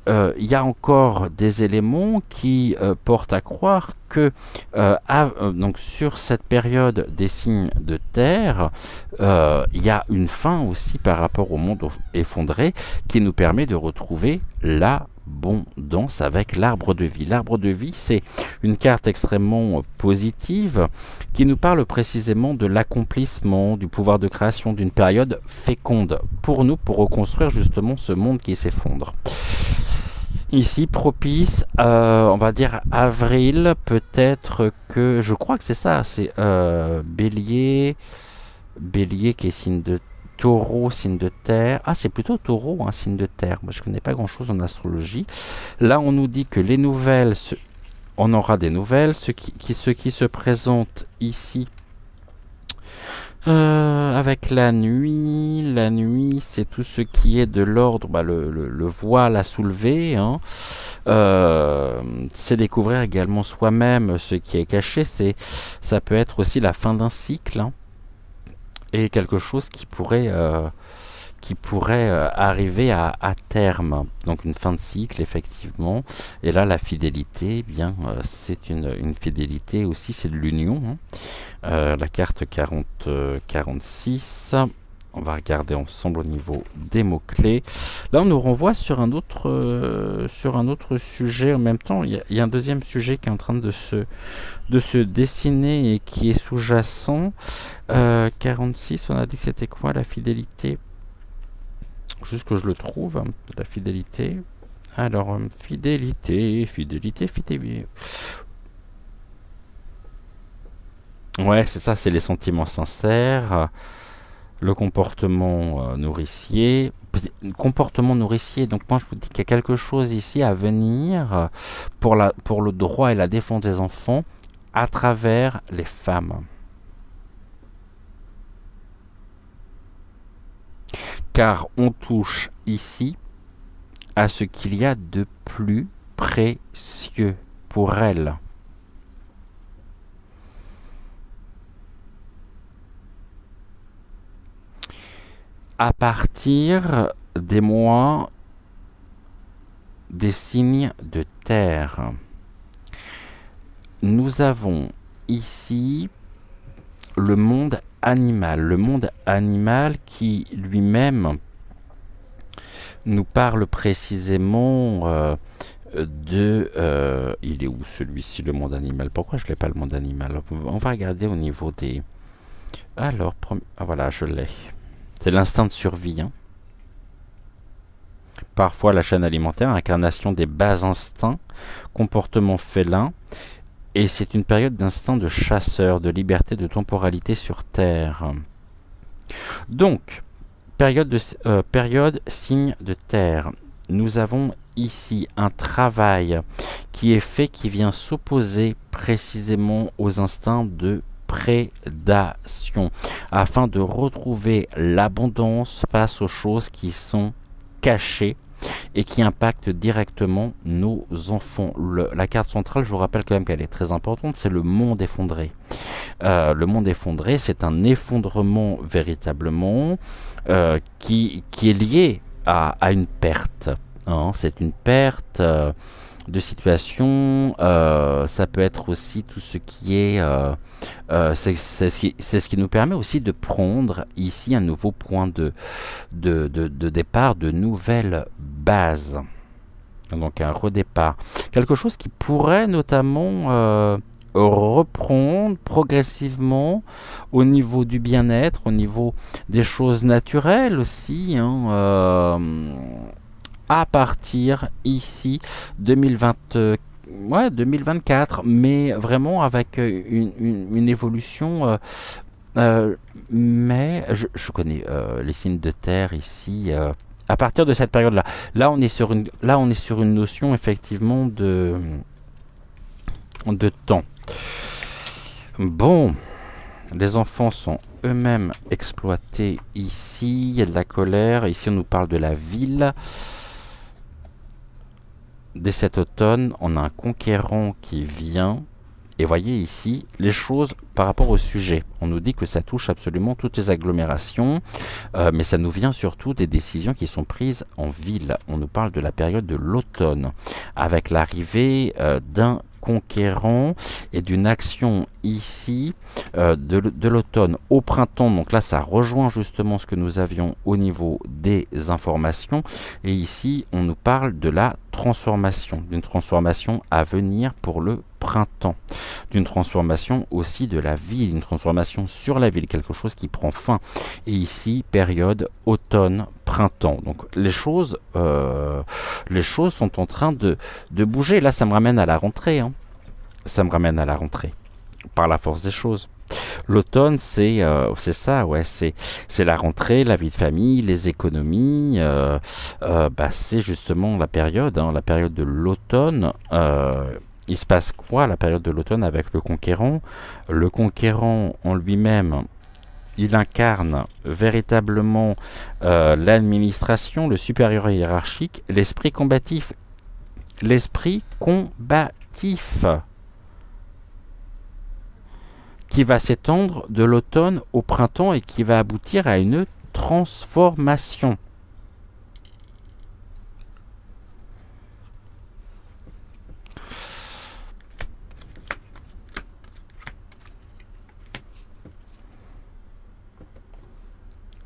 il y a encore des éléments qui portent à croire que donc sur cette période des signes de terre, il y a une fin aussi par rapport au monde effondré qui nous permet de retrouver l'abondance avec l'arbre de vie. L'arbre de vie, c'est une carte extrêmement positive qui nous parle précisément de l'accomplissement, du pouvoir de création, d'une période féconde pour nous, pour reconstruire justement ce monde qui s'effondre. Ici, propice, on va dire avril, peut-être que, je crois que c'est ça, c'est bélier qui est signe de taureau, signe de terre. Ah, c'est plutôt taureau, un signe de terre. Moi, je connais pas grand-chose en astrologie. Là, on nous dit que les nouvelles, on aura des nouvelles, ce qui se présente ici. Avec la nuit c'est tout ce qui est de l'ordre, le voile à soulever, hein. C'est découvrir également soi-même ce qui est caché, ça peut être aussi la fin d'un cycle, hein, et quelque chose qui pourrait arriver à terme. Donc une fin de cycle, effectivement. Et là, la fidélité, eh bien, c'est une fidélité aussi, c'est de l'union, hein. La carte 46. On va regarder ensemble au niveau des mots-clés. Là, on nous renvoie sur un autre sujet. En même temps, il y a un deuxième sujet qui est en train de se dessiner et qui est sous-jacent. 46, on a dit que c'était quoi, la fidélité? Juste que je le trouve, hein, la fidélité. Alors, fidélité. Ouais, c'est ça, c'est les sentiments sincères, le comportement nourricier. Comportement nourricier, donc moi je vous dis qu'il y a quelque chose ici à venir pour le droit et la défense des enfants à travers les femmes. Car on touche ici à ce qu'il y a de plus précieux pour elles. À partir des mois des signes de terre, nous avons ici le monde animal qui lui-même nous parle précisément il est où celui-ci, le monde animal? Pourquoi je l'ai pas, le monde animal? On va regarder au niveau des... Alors, voilà, je l'ai. C'est l'instinct de survie, hein. Parfois la chaîne alimentaire, incarnation des bas instincts, comportement félin. Et c'est une période d'instinct de chasseur, de liberté, de temporalité sur Terre. Donc, période signe de Terre. Nous avons ici un travail qui est fait, qui vient s'opposer précisément aux instincts de prédation, afin de retrouver l'abondance face aux choses qui sont cachées et qui impactent directement nos enfants. La carte centrale, je vous rappelle quand même qu'elle est très importante, c'est le monde effondré. Le monde effondré, c'est un effondrement véritablement qui est lié à une perte, hein. C'est une perte de situation. Ça peut être aussi tout ce qui est... c'est ce qui nous permet aussi de prendre ici un nouveau point de départ, de nouvelles bases. Donc un redépart. Quelque chose qui pourrait notamment reprendre progressivement au niveau du bien-être, au niveau des choses naturelles aussi, hein, à partir ici 2020, ouais, 2024, mais vraiment avec une évolution. Mais je connais les signes de terre ici. À partir de cette période-là, là on est sur une notion effectivement de temps. Bon, les enfants sont eux-mêmes exploités ici. Il y a de la colère. Ici on nous parle de la ville. Dès cet automne, on a un conquérant qui vient. Et voyez ici les choses par rapport au sujet. On nous dit que ça touche absolument toutes les agglomérations, mais ça nous vient surtout des décisions qui sont prises en ville. On nous parle de la période de l'automne, avec l'arrivée d'un conquérant et d'une action ici de l'automne au printemps. Donc là, ça rejoint justement ce que nous avions au niveau des informations. Et ici, on nous parle de la transformation, d'une transformation à venir pour le printemps, d'une transformation aussi de la ville, une transformation sur la ville, quelque chose qui prend fin. Et ici, période automne-printemps. Donc les choses sont en train de bouger. Là, ça me ramène à la rentrée. Hein. Ça me ramène à la rentrée, par la force des choses. L'automne, c'est ça, ouais, c'est la rentrée, la vie de famille, les économies. C'est justement la période de l'automne. Il se passe quoi à la période de l'automne avec le conquérant? Le conquérant en lui-même, il incarne véritablement l'administration, le supérieur hiérarchique, l'esprit combatif. L'esprit combatif qui va s'étendre de l'automne au printemps et qui va aboutir à une transformation.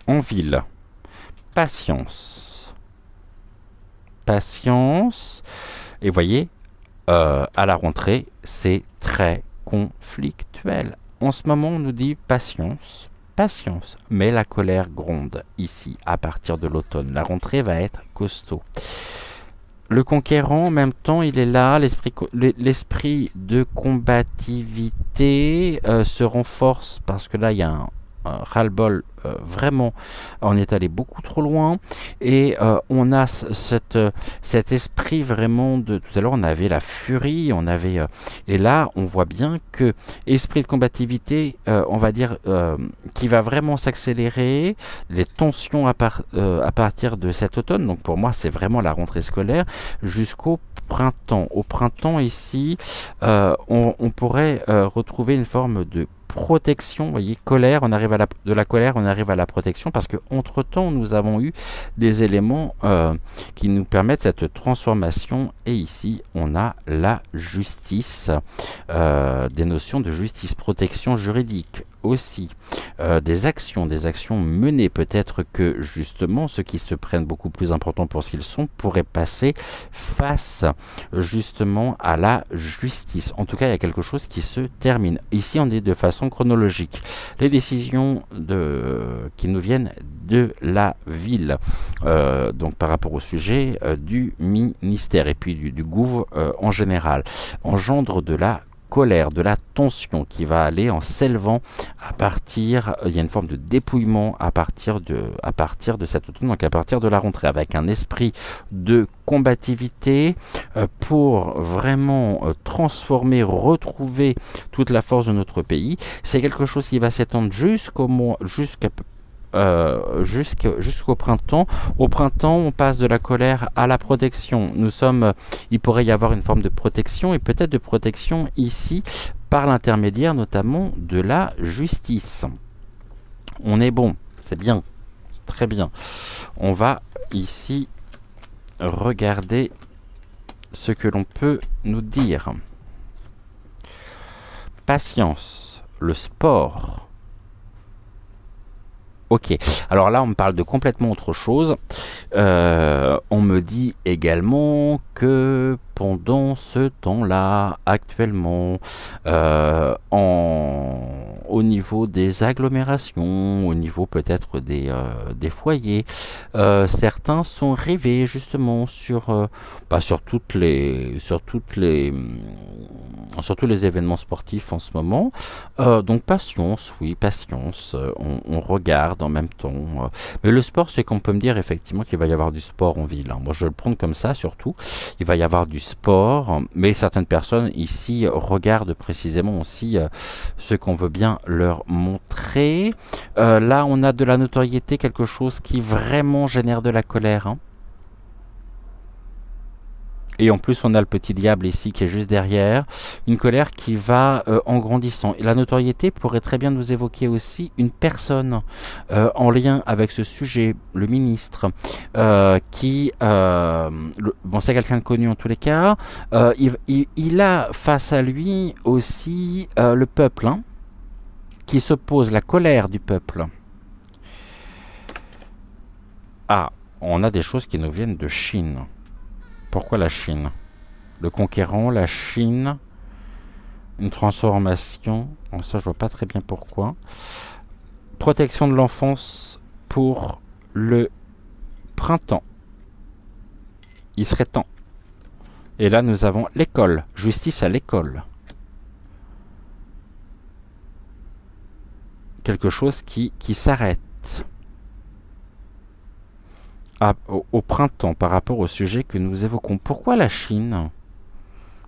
En ville, patience. Patience. Et voyez, à la rentrée, c'est très conflictuel. En ce moment, on nous dit patience, patience. Mais la colère gronde ici, à partir de l'automne. La rentrée va être costaud. Le conquérant, en même temps, il est là. L'esprit de combativité se renforce parce que là, il y a un ras-le-bol, vraiment, on est allé beaucoup trop loin et on a cet esprit vraiment de tout à l'heure. On avait la furie, on avait et là on voit bien que esprit de combativité, on va dire qui va vraiment s'accélérer, les tensions à partir de cet automne. Donc pour moi c'est vraiment la rentrée scolaire jusqu'au printemps. Au printemps ici on pourrait retrouver une forme de protection, vous voyez, colère, on arrive de la colère, on arrive à la protection, parce que entre temps nous avons eu des éléments qui nous permettent cette transformation, et ici on a la justice, des notions de justice, protection juridique aussi, des actions menées. Peut-être que justement ceux qui se prennent beaucoup plus important pour ce qu'ils sont pourraient passer face justement à la justice. En tout cas, il y a quelque chose qui se termine. Ici, on est de façon chronologique. Les décisions qui nous viennent de la ville, donc par rapport au sujet du ministère et puis du gouv en général, engendrent de la colère, de la tension qui va aller en s'élevant à partir, il y a une forme de dépouillement à partir de cet automne, donc à partir de la rentrée, avec un esprit de combativité pour vraiment transformer, retrouver toute la force de notre pays. C'est quelque chose qui va s'étendre jusqu'au printemps. Au printemps, on passe de la colère à la protection. Il pourrait y avoir une forme de protection, et peut-être de protection ici par l'intermédiaire notamment de la justice. On est bon, c'est bien, très bien. On va ici regarder ce que l'on peut nous dire. Patience, le sport. Ok, alors là on me parle de complètement autre chose. On me dit également que pendant ce temps-là, actuellement, au niveau des agglomérations, au niveau peut-être des foyers, certains sont rivés justement sur sur tous les événements sportifs en ce moment. Donc patience, oui, patience. On regarde en même temps. Mais le sport, c'est qu'on peut me dire effectivement qu'il va y avoir du sport en ville, hein. Moi, je le prends comme ça surtout. Il va y avoir du sport, mais certaines personnes ici regardent précisément aussi ce qu'on veut bien leur montrer. Là, on a de la notoriété, quelque chose qui vraiment génère de la colère, hein. Et en plus, on a le petit diable ici qui est juste derrière. Une colère qui va en grandissant. Et la notoriété pourrait très bien nous évoquer aussi une personne en lien avec ce sujet, le ministre, bon, c'est quelqu'un de connu en tous les cas. Il a face à lui aussi le peuple, hein, qui s'oppose, la colère du peuple. Ah, on a des choses qui nous viennent de Chine. Pourquoi la Chine? Le conquérant, la Chine, une transformation. Bon, ça, je vois pas très bien pourquoi. Protection de l'enfance pour le printemps. Il serait temps. Et là, nous avons l'école. Justice à l'école. Quelque chose qui s'arrête. Au printemps, par rapport au sujet que nous évoquons. Pourquoi la Chine?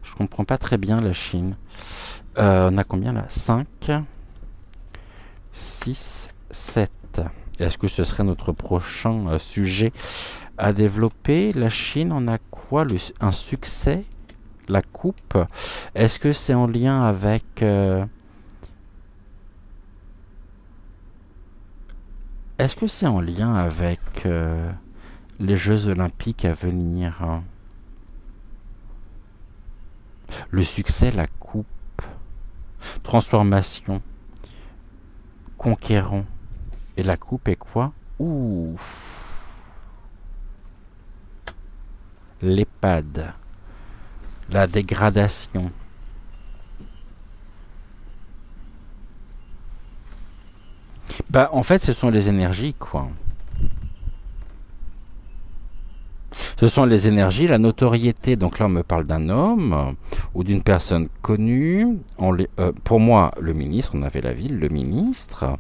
Je comprends pas très bien la Chine. On a combien là? 5, 6, 7. Est-ce que ce serait notre prochain sujet à développer? La Chine, on a quoi? Un succès? La coupe? Est-ce que c'est en lien avec... Est-ce que c'est en lien avec... les Jeux Olympiques à venir? Le succès, la coupe, transformation, conquérant. Et la coupe est quoi? Ouh, l'EHPAD, la dégradation. Bah, en fait, ce sont les énergies, quoi. Ce sont les énergies, la notoriété. Donc là, on me parle d'un homme ou d'une personne connue. Pour moi, le ministre, on avait la ville, le ministre,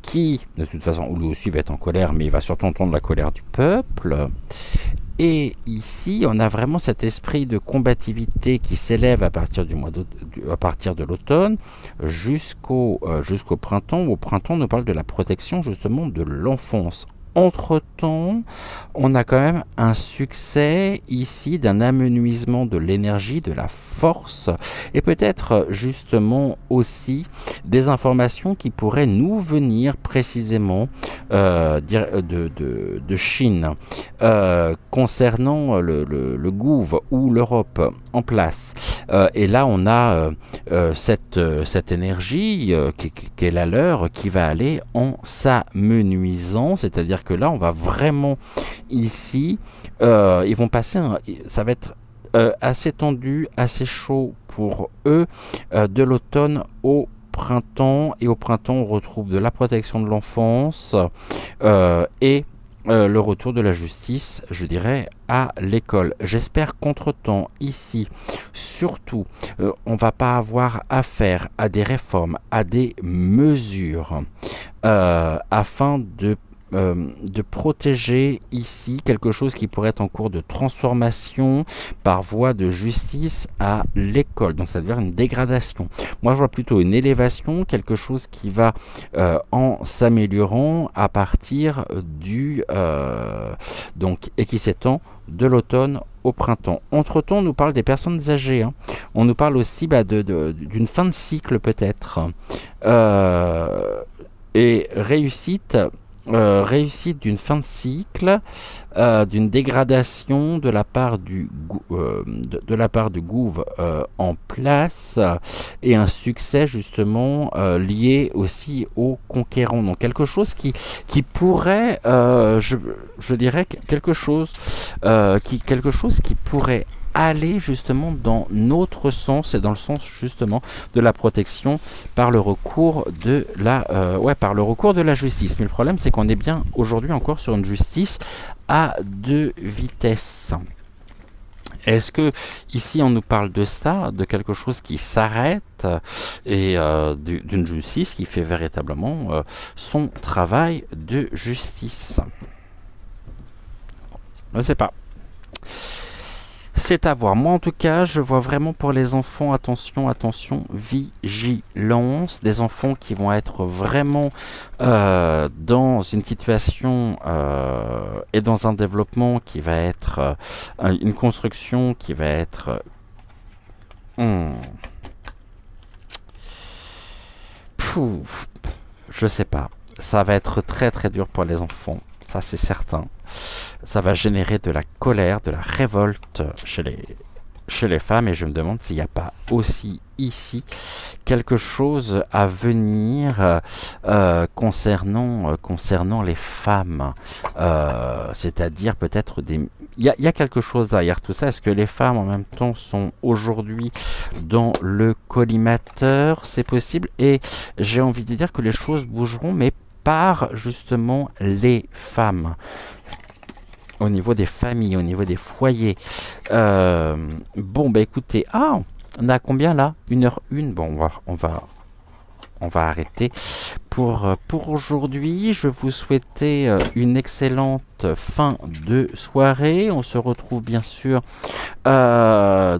qui, de toute façon, lui aussi va être en colère, mais il va surtout entendre la colère du peuple. Et ici, on a vraiment cet esprit de combativité qui s'élève à partir à partir de l'automne jusqu'au printemps. Au printemps, on nous parle de la protection justement de l'enfance. Entre-temps, on a quand même un succès ici d'un amenuisement de l'énergie, de la force et peut-être justement aussi des informations qui pourraient nous venir précisément de Chine concernant le gouv ou l'Europe en place. Et là, on a cette énergie qui est la leur qui va aller en s'amenuisant, c'est-à-dire que là, on va vraiment ici, ils vont passer, ça va être assez tendu, assez chaud pour eux, de l'automne au printemps. Et au printemps, on retrouve de la protection de l'enfance et le retour de la justice, je dirais, à l'école. J'espère qu'entre-temps, ici, surtout, on va pas avoir affaire à des réformes, à des mesures, afin de protéger ici quelque chose qui pourrait être en cours de transformation par voie de justice à l'école. Donc ça devient une dégradation. Moi je vois plutôt une élévation, quelque chose qui va en s'améliorant à partir et qui s'étend de l'automne au printemps. Entre-temps, on nous parle des personnes âgées, hein. On nous parle aussi d'une fin de cycle peut-être. Et réussite réussite d'une fin de cycle, d'une dégradation de la part de la part du gouv en place, et un succès justement lié aussi au conquérant. Donc quelque chose qui pourrait, je dirais quelque chose qui pourrait aller justement dans notre sens et dans le sens justement de la protection par le recours de par le recours de la justice. Mais le problème, c'est qu'on est bien aujourd'hui encore sur une justice à deux vitesses. Est-ce que ici on nous parle de ça, de quelque chose qui s'arrête et d'une justice qui fait véritablement son travail de justice? Je ne sais pas. C'est à voir. Moi, en tout cas, je vois vraiment pour les enfants, attention, attention, vigilance. Des enfants qui vont être vraiment dans une situation et dans un développement qui va être une construction qui va être... je sais pas. Ça va être très très dur pour les enfants. Ça, c'est certain. Ça va générer de la colère, de la révolte chez les femmes, et je me demande s'il n'y a pas aussi ici quelque chose à venir concernant les femmes, c'est-à-dire peut-être des... Il y a quelque chose derrière tout ça. Est-ce que les femmes en même temps sont aujourd'hui dans le collimateur? C'est possible, et j'ai envie de dire que les choses bougeront, mais par justement les femmes, au niveau des familles, au niveau des foyers. Bon, bah écoutez, on a combien là? 1h01. Bon, on va arrêter pour aujourd'hui. Je vais vous souhaiter une excellente fin de soirée. On se retrouve bien sûr demain,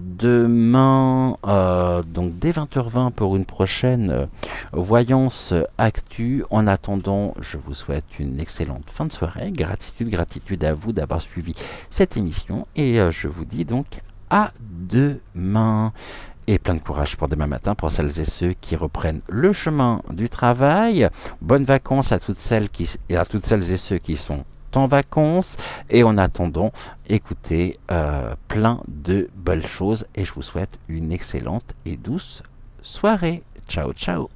donc dès 20h20 pour une prochaine voyance actu. En attendant, je vous souhaite une excellente fin de soirée. Gratitude à vous d'avoir suivi cette émission, et je vous dis donc à demain. Et plein de courage pour demain matin, pour celles et ceux qui reprennent le chemin du travail. Bonnes vacances à toutes celles et ceux qui sont en vacances. Et en attendant, écoutez, plein de belles choses. Et je vous souhaite une excellente et douce soirée. Ciao, ciao.